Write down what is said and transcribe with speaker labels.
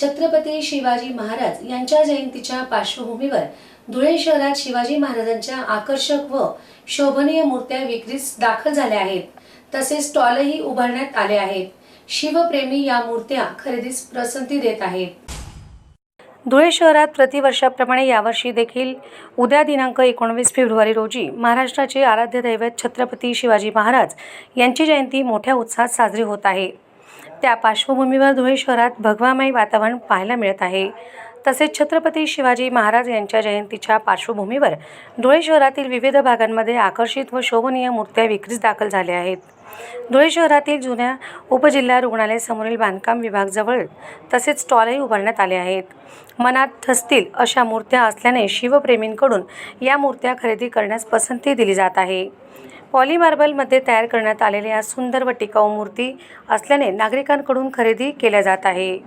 Speaker 1: छत्रपती शिवाजी महाराज यांच्या जयंतीच्या पार्श्वभूमीवर धुळे शहरात शिवाजी महाराजांच्या आकर्षक व शोभनीय मूर्त्या विक्रीस दाखल झाल्या आहेत. तसेच स्टॉलही उभारण्यात आले आहेत. शिवप्रेमी या मूर्त्या खरेदीस पसंती देत आहेत. धुळे शहरात प्रतिवर्षाप्रमाणे यावर्षी देखील उद्या दिनांक 19 फेब्रुवारी रोजी महाराष्ट्राचे आराध्य दैवत छत्रपती शिवाजी महाराज यांची जयंती मोठ्या उत्साहात साजरी होत आहे. त्या पार्श्वभूमीवर धुळे शहरात भगवामय वातावरण पाहायला मिळत आहे. तसेच छत्रपती शिवाजी महाराज यांच्या जयंतीच्या पार्श्वभूमीवर धुळे शहरातील विविध भागांमध्ये आकर्षित व शोभनीय मूर्त्या विक्रीस दाखल झाल्या आहेत. धुळे शहरातील जुन्या उपजिल्हा रुग्णालय समोरील बांधकाम विभागाजवळ तसेच स्टॉलही उभारण्यात आले आहेत. मनात ठसतील अशा मूर्त्या असल्याने शिवप्रेमींकडून या मूर्त्या खरेदी करण्यास पसंती दिली जात आहे. पॉलीमार्बलमध्ये तयार करण्यात आलेल्या या सुंदर व टिकाऊ मूर्ती असल्याने नागरिकांकडून खरेदी केल्या जात आहे.